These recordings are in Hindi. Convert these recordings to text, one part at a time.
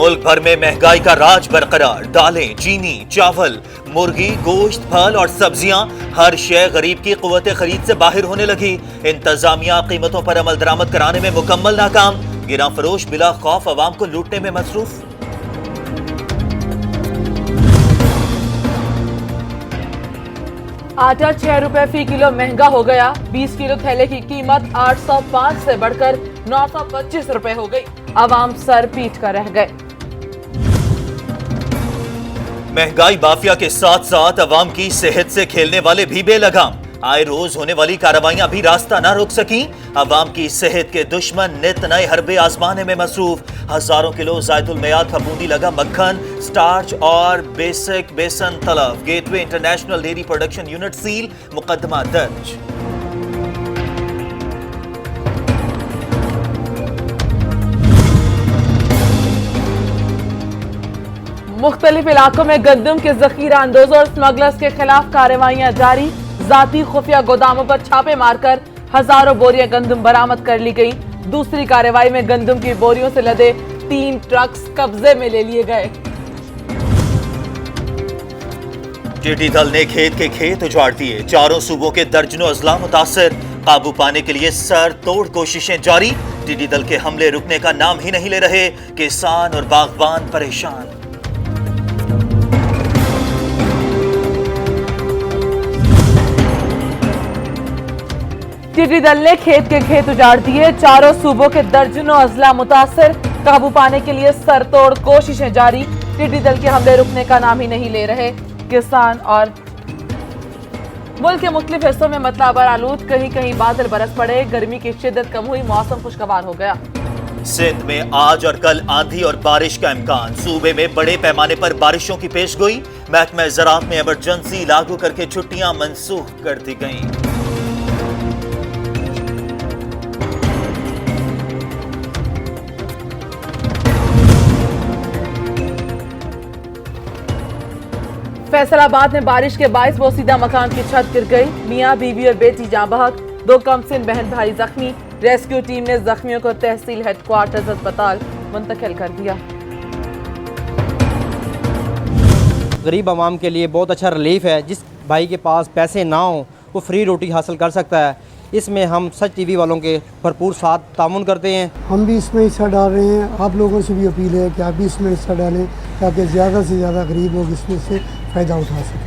मुल्क भर में महंगाई का राज बरकरार। दालें, चीनी, चावल, मुर्गी, गोश्त, फल और सब्जियां हर शय गरीब की कुव्वत खरीद से बाहर होने लगी। इंतजामिया कीमतों पर अमल दरामद कराने में मुकम्मल नाकाम। गिरा फरोश बिला खौफ अवाम को लूटने में मसरूफ। आटा 6 रुपए फी किलो महंगा हो गया। 20 किलो थैले की कीमत 805 से बढ़कर 925 रुपए हो गई। आवाम सर पीट कर रह गए। महंगाई माफिया के साथ साथ अवाम की सेहत से खेलने वाले भी बेलगाम। आए रोज होने वाली कार्रवाइयां भी रास्ता न रोक सकी। अवाम की सेहत के दुश्मन नित नए हरबे आजमाने में मसरूफ। हजारों किलो जायतुल मियाद फफूंदी लगा मक्खन, स्टार्च और बेसिक बेसन तलब। Gateway international dairy production unit seal, मुकदमा दर्ज। मुख्तलिफ इलाकों में गंदम के जखीरा अंदोजों और स्मगलर्स के खिलाफ कार्रवाइयां जारी। जाती खुफिया गोदामों पर छापे मारकर हजारों बोरियां गंदम बरामद कर ली गई। दूसरी कार्रवाई में गंदम की बोरियों से लदे 3 ट्रक्स कब्जे में ले लिए गए। टिड्डी दल ने खेत के खेत उजाड़ दिए। चारों सूबों के दर्जनों अजला मुतासर। काबू पाने के लिए सर तोड़ कोशिशें जारी। टिड्डी दल के हमले रुकने का नाम ही नहीं ले रहे। किसान और बागबान परेशान। टिड्डी दल ने खेत के खेत उजाड़ दिए। चारों सूबों के दर्जनों अजला मुतासर। काबू पाने के लिए सरतोड़ कोशिशें जारी। टिड्डी दल के हमले रुकने का नाम ही नहीं ले रहे किसान और मुल्क के मुख्तलिफ हिस्सों में मतलाबर आलूद। कहीं कहीं बादल बरस पड़े। गर्मी की शिद्दत कम हुई। मौसम खुशगवार हो गया। सिंध में आज और कल आंधी और बारिश का इम्कान। सूबे में बड़े पैमाने पर बारिशों की पेशगोई। महकमा ज़राअत में इमरजेंसी लागू करके छुट्टियां मनसूख कर दी गईं। फैसलाबाद में बारिश के बाइस बोसीदा मकान की छत गिर गई। मियां बीवी और बेटी जाँ बहक। 2 कमसिन बहन भाई जख्मी। रेस्क्यू टीम ने जख्मियों को तहसील हेडक्वार्टर्स अस्पताल मुंतकिल कर दिया। गरीब आवाम के लिए बहुत अच्छा रिलीफ है। जिस भाई के पास पैसे ना हो वो फ्री रोटी हासिल कर सकता है। इसमें हम सच टीवी वालों के भरपूर साथ तामुन करते हैं। हम भी इसमें हिस्सा डाल रहे हैं। आप लोगों से भी अपील है कि आप भी इसमें हिस्सा डालें ताकि ज़्यादा से ज़्यादा गरीब लोग इसमें से फ़ायदा उठा सकें।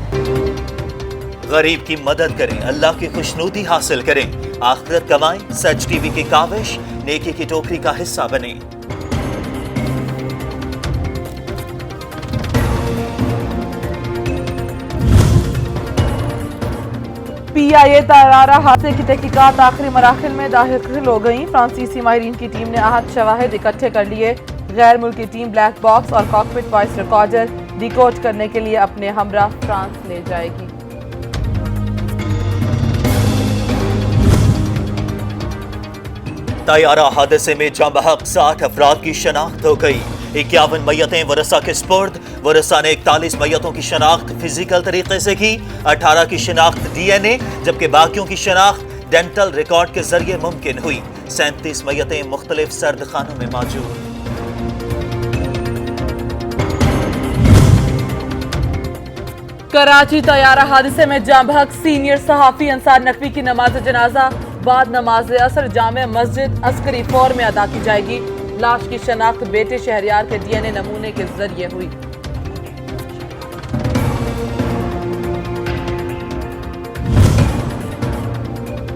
गरीब की मदद करें, अल्लाह की खुशनूदी हासिल करें, आखिरत कमाएं। सच टीवी की काविश, नेकी की टोकरी का हिस्सा बने। PIA तरारा हादसे की तहकीकात आखिरी मराहिल में दाखिल हो गई। फ्रांसीसी माहिरीन की टीम ने आहत शवाहिद इकट्ठे कर लिए। गैर मुल्की टीम ब्लैक बॉक्स और कॉकपिट वॉइस रिकॉर्डर डिकोड करने के लिए अपने हमरा फ्रांस ले जाएगी। तैयारा हादसे में जाँ बहक 60 अफराद की शनाख्त हो गई। 51 मैयतें वरसा के स्पुर्द। वरसा ने 41 मैयतों की शनाख्त फिजिकल तरीके से की। 18 की शनाख्त DNA, जबकि बाकियों की शनाख्त डेंटल रिकॉर्ड के जरिए मुमकिन हुई। 37 मैयतें मुख्तलिफ सर्द खानों में मौजूद। कराची तैयारा हादसे में जाँ बहक सीनियर सहाफी अंसार नकवी की नमाज जनाजा बाद नमाज असर जामे मस्जिद अस्करी फौर में अदा की जाएगी। लाश की शनाख्त बेटे शहरियार के DNA नमूने के जरिए हुई।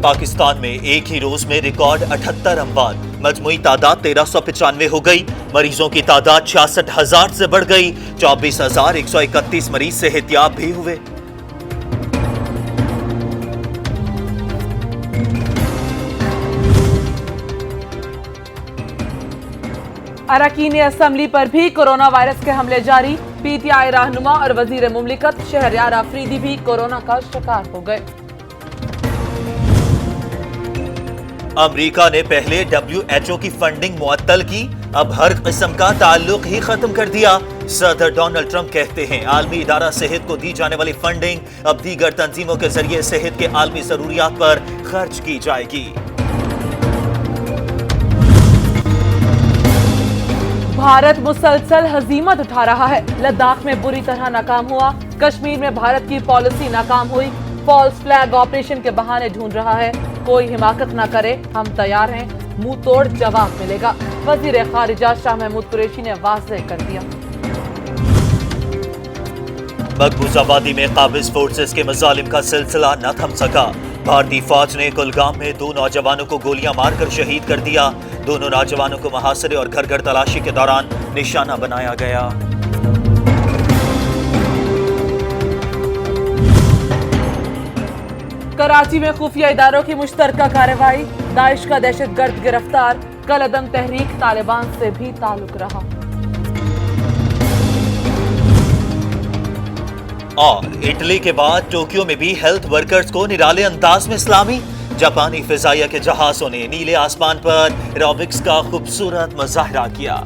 पाकिस्तान में एक ही रोज में रिकॉर्ड 78 अमवात। मजमूई तादाद 1395 हो गई। मरीजों की तादाद 66,000 से बढ़ गई। 24,131 मरीज सेहतियाब भी हुए। अरकान असम्बली पर भी कोरोना वायरस के हमले जारी। PTI रहनुमा और वजीर मुमलिकत शहरयार आफरीदी भी कोरोना का शिकार हो गए। अमेरिका ने पहले WHO की फंडिंग मुअत्तल की, अब हर किस्म का ताल्लुक ही खत्म कर दिया। सदर डोनाल्ड ट्रंप कहते हैं आलमी इदारा सेहत को दी जाने वाली फंडिंग अब दीगर तंजीमों के जरिए सेहत के आलमी जरूरियात पर खर्च की जाएगी। भारत मुसलसल हजीमत उठा रहा है। लद्दाख में बुरी तरह नाकाम हुआ, कश्मीर में भारत की पॉलिसी नाकाम हुई, फॉल्स फ्लैग ऑपरेशन के बहाने ढूंढ रहा है। कोई हिमाकत ना करे, हम तैयार हैं, मुंह तोड़ जवाब मिलेगा। वजीर खारिजा शाह महमूद कुरैशी ने वाज़ेह कर दिया। मकबूजा वादी में काबिज फोर्सेस के मजालिम का सिलसिला न थम सका। भारतीय फौज ने कुलगाम में 2 नौजवानों को गोलियां मारकर शहीद कर दिया। दोनों नौजवानों को मुहासरे और घर घर तलाशी के दौरान निशाना बनाया गया। कराची में खुफिया इदारों की मुश्तरका कार्रवाई, दाइश का दहशतगर्द गिरफ्तार, कलअदम तहरीक तालिबान से भी ताल्लुक रहा। और इटली के बाद टोक्यो में भी हेल्थ वर्कर्स को निराले अंदाज में सलामी। जापानी फिजाइया के जहाजों ने नीले आसमान पर एरोबिक्स का खूबसूरत मुजाहरा किया।